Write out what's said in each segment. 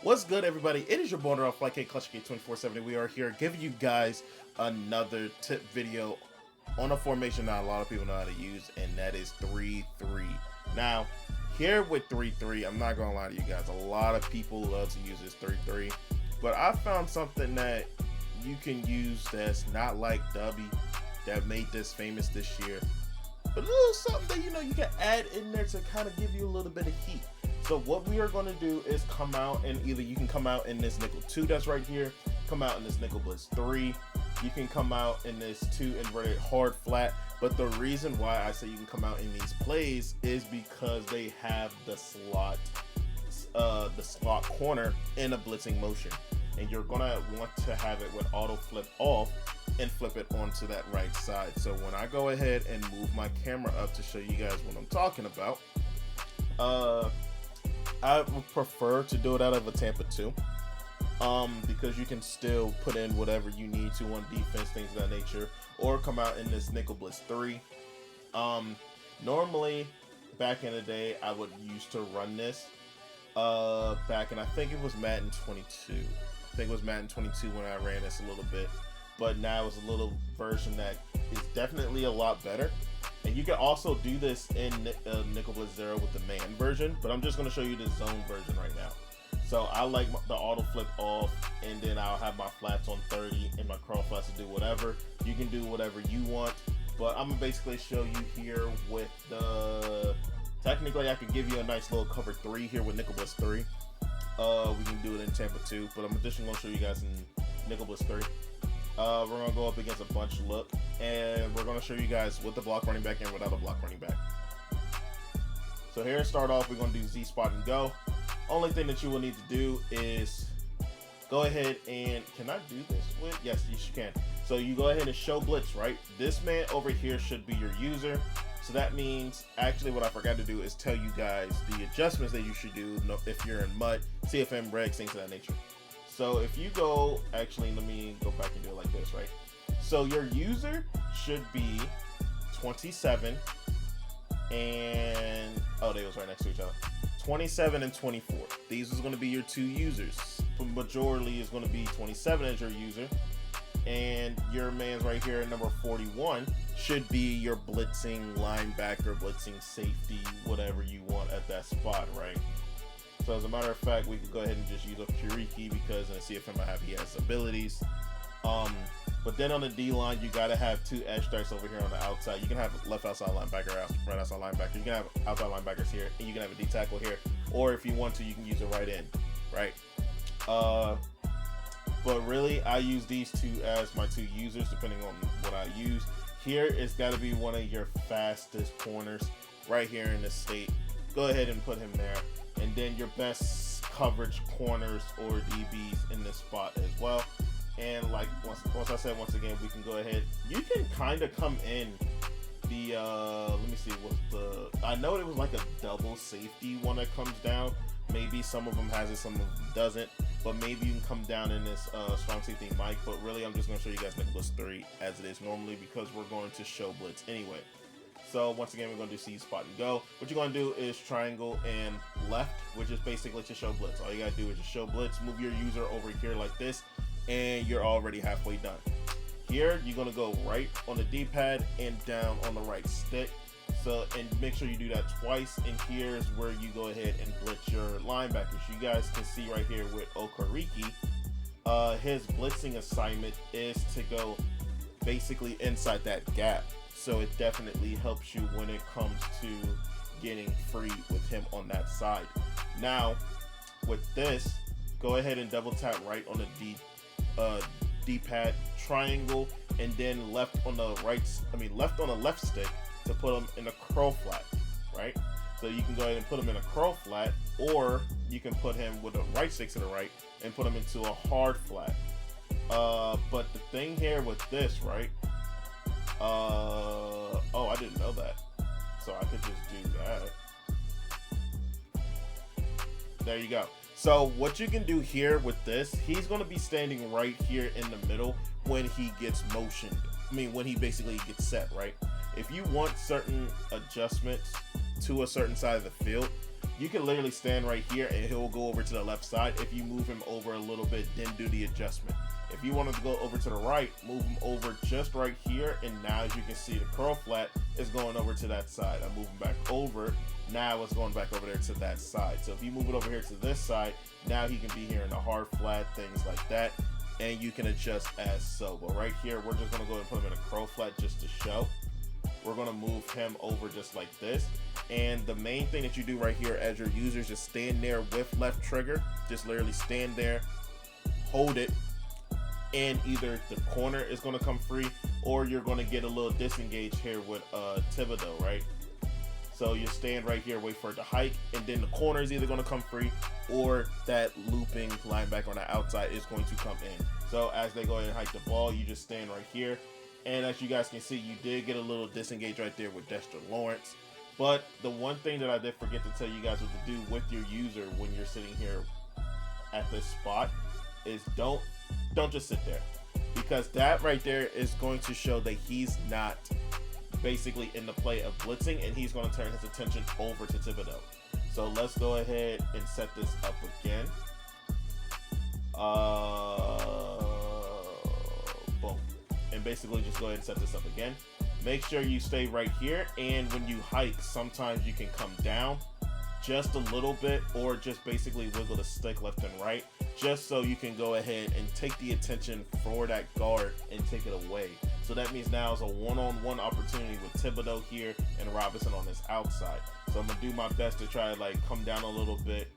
What's good, everybody? It is your boy off Flight K Clutch K 24/7. We are here giving you guys another tip video on a formation that a lot of people know how to use, and that is 3-3. Now, here with 3-3, I'm not gonna lie to you guys, a lot of people love to use this 3-3, but I found something that you can use that's not like Dubby that made this famous this year, but a little something that you can add in there to kind of give you a little bit of heat. So what we are going to do is come out, and either you can come out in this nickel 2 that's right here, come out in this nickel blitz 3, you can come out in this 2 inverted hard flat. But the reason why I say you can come out in these plays is because they have the slot corner in a blitzing motion, and you're gonna want to have it with auto flip off and flip it onto that right side. So when I go ahead and move my camera up to show you guys what I'm talking about, I would prefer to do it out of a Tampa 2, because you can still put in whatever you need to on defense, things of that nature, or come out in this nickel blitz 3. Normally, back in the day, I would used to run this back in, I think it was Madden 22. I think it was Madden 22 when I ran this a little bit, but now it's a little version that is definitely a lot better. And you can also do this in Nickel Blitz 0 with the man version, but I'm just going to show you the zone version right now. So I like the auto flip off, and then I'll have my flats on 30 and my crawl flats to do whatever. You can do whatever you want, but I'm going to basically show you here with the... Technically, I could give you a nice little cover 3 here with Nickel Blitz 3. We can do it in Tampa 2, but I'm just going to show you guys in Nickel Blitz 3. We're going to go up against a bunch look, and we're going to show you guys with the block running back and without a block running back. So here to start off, we're going to do Z spot and go. Only thing that you will need to do is go ahead and, can I do this with? Yes, you can. So you go ahead and show blitz, right? This man over here should be your user. So that means, actually what I forgot to do is tell you guys the adjustments that you should do if you're in mud, CFM, regs, things of that nature. So if you go, actually, let me go back and do it like this, right? So your user should be 27 and, oh, they was right next to each other. 27 and 24. These is going to be your two users. Majority is going to be 27 as your user. And your man's right here at number 41 should be your blitzing linebacker, blitzing safety, whatever you want at that spot, right? So as a matter of fact, we could go ahead and just use up Kuriki because in the CFM I have he has abilities. But then on the D line, you gotta have two edge strikes over here on the outside. You can have left outside linebacker, right outside linebacker. You can have outside linebackers here, and you can have a D tackle here. Or if you want to, you can use it right in, right? But really, I use these two as my two users, depending on what I use. Here, it's got to be one of your fastest corners right here in the state. Go ahead and put him there. And then your best coverage corners or DBs in this spot as well. And like once I said, once again, we can go ahead. You can kind of come in the, let me see, what's the, I know it was like a double safety one that comes down. Maybe some of them has it, some of them doesn't. But maybe you can come down in this strong safety mic. But really, I'm just going to show you guys Nickel Blitz 3 as it is normally because we're going to show blitz anyway. So once again, we're going to do C spot and go. What you're going to do is triangle and left, which is basically to show blitz. All you got to do is just show blitz, move your user over here like this, and you're already halfway done. Here, you're going to go right on the D-pad and down on the right stick. So, and make sure you do that twice. And here's where you go ahead and blitz your linebackers. You guys can see right here with Okariki, his blitzing assignment is to go basically inside that gap. So it definitely helps you when it comes to getting free with him on that side. Now, with this, go ahead and double tap right on the D-pad, triangle, and then left on the left stick to put them in a curl flat, right? So you can go ahead and put him in a curl flat, or you can put him with a right stick to the right and put him into a hard flat. But the thing here with this, right? Oh, I didn't know that. So I could just do that. There you go. So what you can do here with this, he's going to be standing right here in the middle when he gets motioned. When he basically gets set, right? If you want certain adjustments to a certain side of the field, you can literally stand right here and he'll go over to the left side. If you move him over a little bit, then do the adjustment. If you wanted to go over to the right, move him over just right here, and now as you can see, the curl flat is going over to that side. I'm moving back over. Now it's going back over there to that side. So if you move it over here to this side, now he can be here in the hard flat, things like that, and you can adjust as so. But right here, we're just gonna go ahead and put him in a curl flat just to show. We're gonna move him over just like this. And the main thing that you do right here as your user is just stand there with left trigger. Just literally stand there, hold it, and either the corner is going to come free or you're going to get a little disengaged here with Thibodeau, right? So you stand right here, wait for it to hike, and then the corner is either going to come free or that looping linebacker on the outside is going to come in. So as they go ahead and hike the ball, you just stand right here. And as you guys can see, you did get a little disengaged right there with Dexter Lawrence. But the one thing that I did forget to tell you guys what to do with your user when you're sitting here at this spot is don't just sit there, because that right there is going to show that he's not basically in the play of blitzing, and he's going to turn his attention over to Thibodeau. So let's go ahead and set this up again. Boom. And basically just go ahead and set this up again. Make sure you stay right here, and when you hike, sometimes you can come down just a little bit or just basically wiggle the stick left and right, just so you can go ahead and take the attention for that guard and take it away. So that means now it's a one-on-one opportunity with Thibodeau here and Robinson on this outside. So I'm gonna do my best to try to like come down a little bit.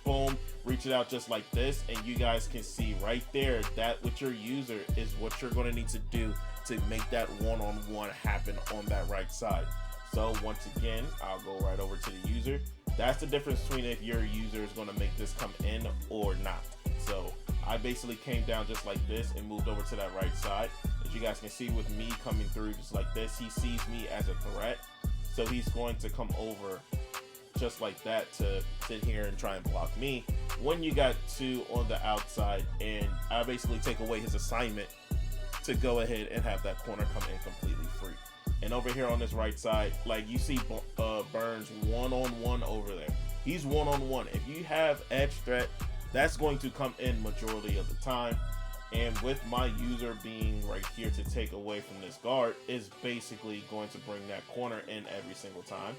Boom, reach it out just like this, and you guys can see right there that with your user is what you're gonna need to do to make that one-on-one happen on that right side. So once again, I'll go right over to the user. That's the difference between if your user is going to make this come in or not. So I basically came down just like this and moved over to that right side. As you guys can see with me coming through just like this, he sees me as a threat. So he's going to come over just like that to sit here and try and block me. When you got two on the outside, and I basically take away his assignment to go ahead and have that corner come in completely free. And over here on this right side, like you see Burns one-on-one over there. He's one-on-one. If you have edge threat, that's going to come in majority of the time. And with my user being right here to take away from this guard is basically going to bring that corner in every single time.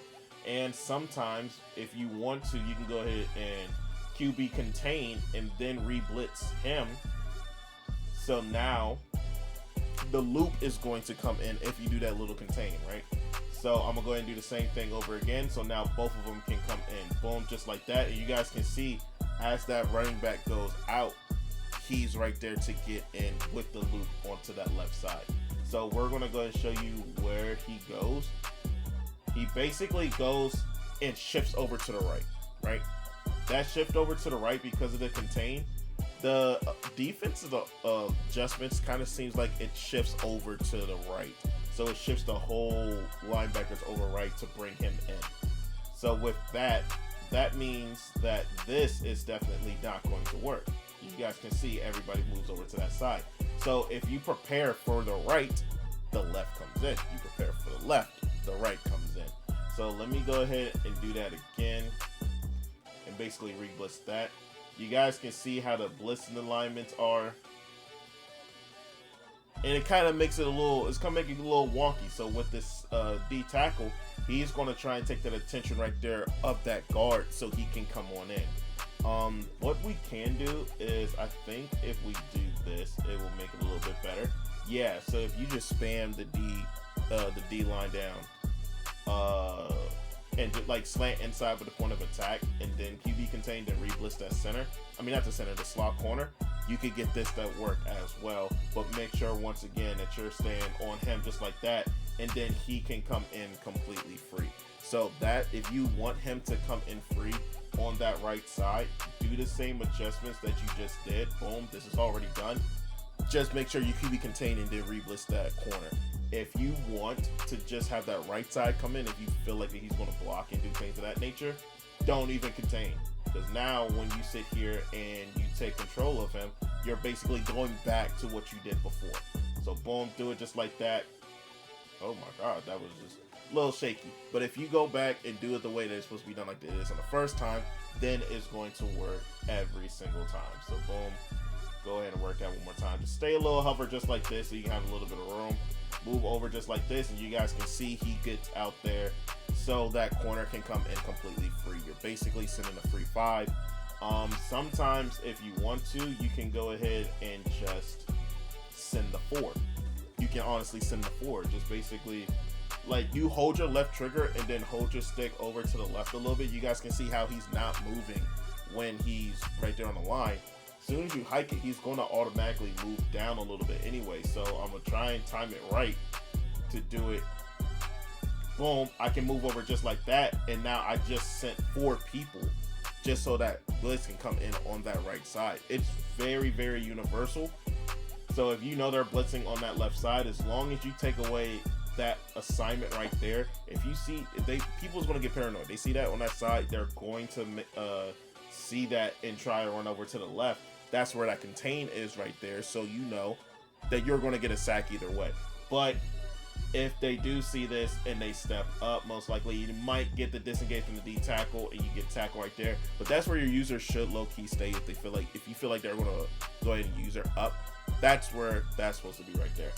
And sometimes if you want to, you can go ahead and QB contain and then re-blitz him. So now the loop is going to come in if you do that little contain, right? So I'm gonna go ahead and do the same thing over again. So now both of them can come in, boom, just like that. And you guys can see as that running back goes out, he's right there to get in with the loop onto that left side. So we're gonna go ahead and show you where he goes. He basically goes and shifts over to the right, right? That shift over to the right because of the contain. The defensive adjustments kind of seems like it shifts over to the right. So it shifts the whole linebackers over right to bring him in. So with that, that means that this is definitely not going to work. You guys can see everybody moves over to that side. So if you prepare for the right, the left comes in. You prepare for the left, the right comes in. So let me go ahead and do that again and basically re-blitz that. You guys can see how the blitzing alignments are. And it kind of makes it a little, it's going to make it a little wonky. So with this D tackle, he's going to try and take that attention right there of that guard so he can come on in. What we can do is, I think if we do this, it will make it a little bit better. Yeah, so if you just spam the D line down, and just like slant inside with the point of attack, and then QB contained and re-blitz that center. I mean, not the center, the slot corner. You could get this to work as well, but make sure once again that you're staying on him just like that, and then he can come in completely free. So that if you want him to come in free on that right side, do the same adjustments that you just did. Boom, this is already done. Just make sure you QB contain and then re-blitz that corner. If you want to just have that right side come in, if you feel like he's going to block and do things of that nature, don't even contain. Because now when you sit here and you take control of him, you're basically going back to what you did before. So boom, do it just like that. Oh my God, that was just, a little shaky. But if you go back and do it the way that it's supposed to be done, like it is on the first time, then it's going to work every single time. So boom, go ahead and work that one more time. Just stay a little hover just like this so you can have a little bit of room. Move over just like this, and you guys can see he gets out there so that corner can come in completely free. You're basically sending a free 5. Sometimes if you want to, you can go ahead and just send the 4. You can honestly send the 4. Just basically, like, you hold your left trigger and then hold your stick over to the left a little bit. You guys can see how he's not moving when he's right there on the line. As soon as you hike it, he's going to automatically move down a little bit anyway. So I'm going to try and time it right to do it. Boom, I can move over just like that. And now I just sent 4 people just so that blitz can come in on that right side. It's very, very universal. So if you know they're blitzing on that left side, as long as you take away that assignment right there, if you see, people's going to get paranoid. They see that on that side, they're going to see that and try to run over to the left. That's where that contain is right there. So you know that you're going to get a sack either way. But if they do see this and they step up, most likely you might get the disengage from the D tackle and you get tackle right there. But that's where your user should low-key stay if you feel like they're going to go ahead and user up. That's where that's supposed to be right there.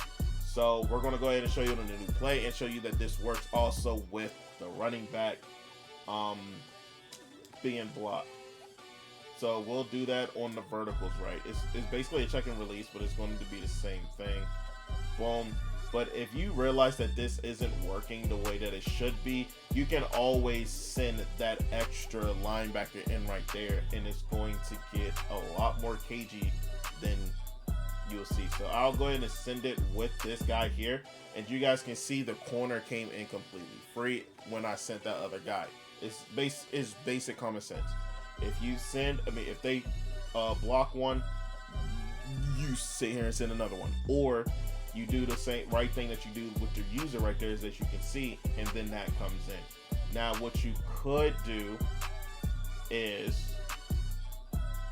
So we're going to go ahead and show you the new play and show you that this works also with the running back being blocked. So we'll do that on the verticals, right? It's basically a check and release, but it's going to be the same thing. Boom. But if you realize that this isn't working the way that it should be, you can always send that extra linebacker in right there, and it's going to get a lot more cagey than you'll see. So I'll go ahead and send it with this guy here, and you guys can see the corner came in completely free when I sent that other guy. It's basic common sense. If you send, if they block one, you sit here and send another one, or you do the same right thing that you do with your user right there, is that you can see, and then that comes in. Now what you could do is,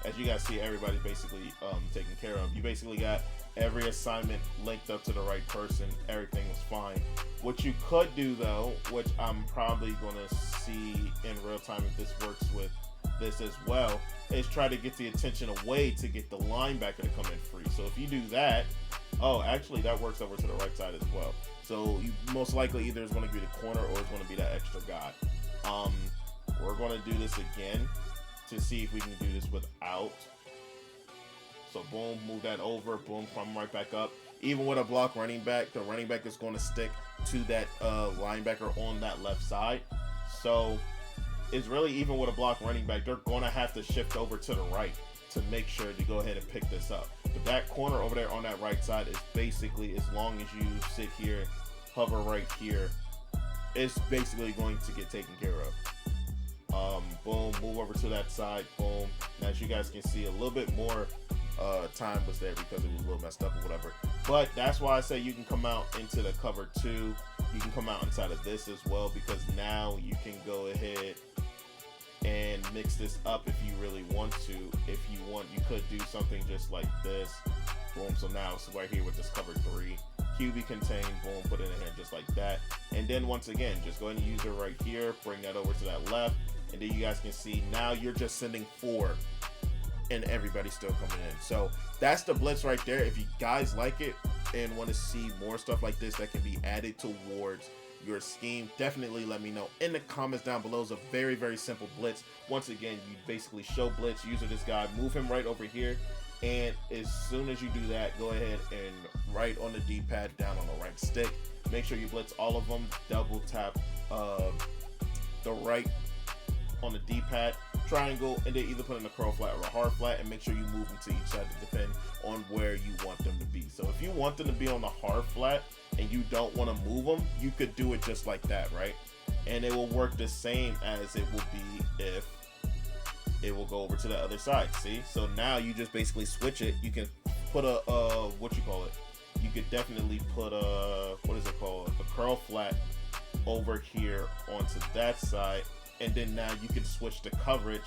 as you guys see, everybody's basically taken care of. You basically got every assignment linked up to the right person. Everything was fine. What you could do though, which I'm probably going to see in real time if this works with this as well, is try to get the attention away to get the linebacker to come in free. So if you do that, oh, actually that works over to the right side as well. So you most likely either is going to be the corner or it's going to be that extra guy. We're going to do this again to see if we can do this without. So boom, move that over, boom, come right back up. Even with a block running back, the running back is going to stick to that linebacker on that left side. So it's really, even with a block running back, they're going to have to shift over to the right to make sure to go ahead and pick this up. But that corner over there on that right side is basically, as long as you sit here, hover right here, it's basically going to get taken care of. Boom, move over to that side, boom. Now, as you guys can see, a little bit more time was there because it was a little messed up or whatever. But that's why I say you can come out into the cover 2. You can come out inside of this as well, because now you can go ahead and mix this up if you really want to. If you want, you could do something just like this. Boom, so now it's right here with this cover 3. QB contain, boom, put it in here just like that. And then once again, just go ahead and use it right here, bring that over to that left, and then you guys can see now you're just sending 4 and everybody's still coming in. So that's the blitz right there. If you guys like it and want to see more stuff like this that can be added towards your scheme, definitely let me know in the comments down below. It's a very, very simple blitz. Once again, you basically show blitz, user this guy, move him right over here, and as soon as you do that, go ahead and right on the D-pad down on the right stick, make sure you blitz all of them, double tap the right on the D-pad, triangle, and then either put in a curl flat or a hard flat, and make sure you move them to each side to depend on where you want them to be. So if you want them to be on the hard flat and you don't want to move them, you could do it just like that, right? And it will work the same as it will be if it will go over to the other side. See? So now you just basically switch it. You can put a what you call it? You could definitely put a, what is it called? A curl flat over here onto that side, and then now you can switch the coverage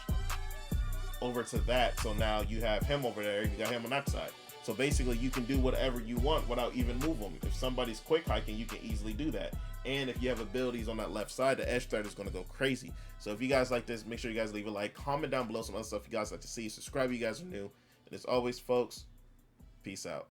over to that. So now you have him over there, you got him on that side. So basically, you can do whatever you want without even move them. If somebody's quick hiking, you can easily do that. And if you have abilities on that left side, the edge thread is going to go crazy. So if you guys like this, make sure you guys leave a like, comment down below some other stuff you guys like to see, subscribe if you guys are new. And as always, folks, peace out.